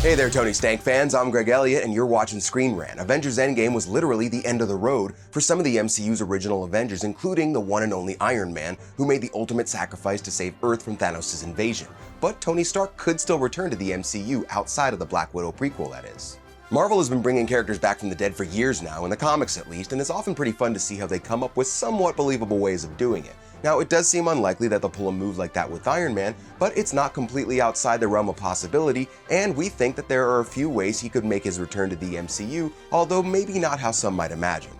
Hey there, Tony Stank fans, I'm Greg Elliott, and you're watching Screen Rant. Avengers Endgame was literally the end of the road for some of the MCU's original Avengers, including the one and only Iron Man, who made the ultimate sacrifice to save Earth from Thanos' invasion. But Tony Stark could still return to the MCU outside of the Black Widow prequel, that is. Marvel has been bringing characters back from the dead for years now, in the comics at least, and it's often pretty fun to see how they come up with somewhat believable ways of doing it. Now, it does seem unlikely that they'll pull a move like that with Iron Man, but it's not completely outside the realm of possibility, and we think that there are a few ways he could make his return to the MCU, although maybe not how some might imagine.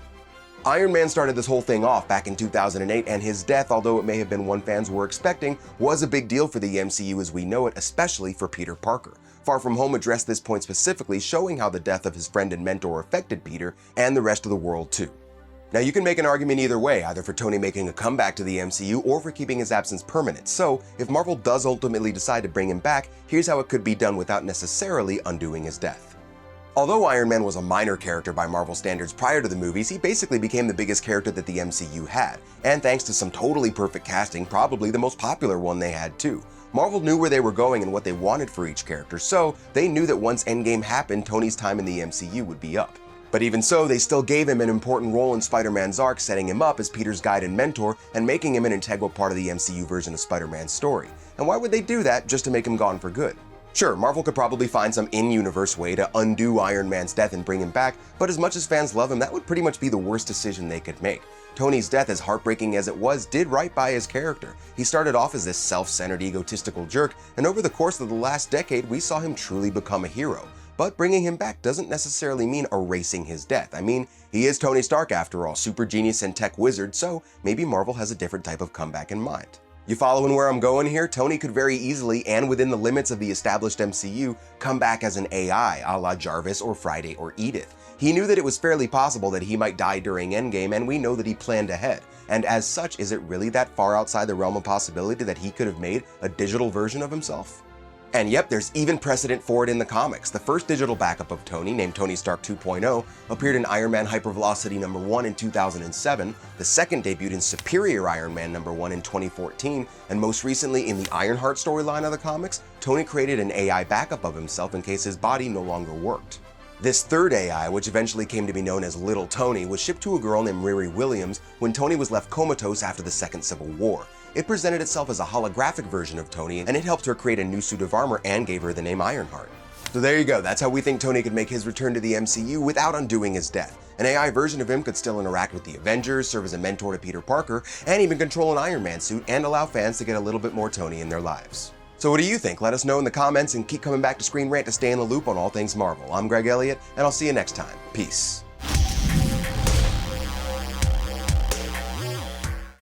Iron Man started this whole thing off back in 2008, and his death, although it may have been one fans were expecting, was a big deal for the MCU as we know it, especially for Peter Parker. Far From Home addressed this point specifically, showing how the death of his friend and mentor affected Peter and the rest of the world too. Now, you can make an argument either way, either for Tony making a comeback to the MCU or for keeping his absence permanent. So, if Marvel does ultimately decide to bring him back, here's how it could be done without necessarily undoing his death. Although Iron Man was a minor character by Marvel standards prior to the movies, he basically became the biggest character that the MCU had, and thanks to some totally perfect casting, probably the most popular one they had too. Marvel knew where they were going and what they wanted for each character, so they knew that once Endgame happened, Tony's time in the MCU would be up. But even so, they still gave him an important role in Spider-Man's arc, setting him up as Peter's guide and mentor, and making him an integral part of the MCU version of Spider-Man's story. And why would they do that just to make him gone for good? Sure, Marvel could probably find some in-universe way to undo Iron Man's death and bring him back, but as much as fans love him, that would pretty much be the worst decision they could make. Tony's death, as heartbreaking as it was, did right by his character. He started off as this self-centered, egotistical jerk, and over the course of the last decade, we saw him truly become a hero. But bringing him back doesn't necessarily mean erasing his death. I mean, he is Tony Stark after all, super genius and tech wizard, so maybe Marvel has a different type of comeback in mind. You following where I'm going here? Tony could very easily, and within the limits of the established MCU, come back as an AI, a la Jarvis or Friday or Edith. He knew that it was fairly possible that he might die during Endgame, and we know that he planned ahead. And as such, is it really that far outside the realm of possibility that he could have made a digital version of himself? And yep, there's even precedent for it in the comics. The first digital backup of Tony, named Tony Stark 2.0, appeared in Iron Man Hypervelocity #1 in 2007, the second debuted in Superior Iron Man #1 in 2014, and most recently in the Ironheart storyline of the comics, Tony created an AI backup of himself in case his body no longer worked. This third AI, which eventually came to be known as Little Tony, was shipped to a girl named Riri Williams when Tony was left comatose after the Second Civil War. It presented itself as a holographic version of Tony, and it helped her create a new suit of armor and gave her the name Ironheart. So there you go, that's how we think Tony could make his return to the MCU without undoing his death. An AI version of him could still interact with the Avengers, serve as a mentor to Peter Parker, and even control an Iron Man suit and allow fans to get a little bit more Tony in their lives. So what do you think? Let us know in the comments and keep coming back to Screen Rant to stay in the loop on all things Marvel. I'm Greg Elliott, and I'll see you next time. Peace.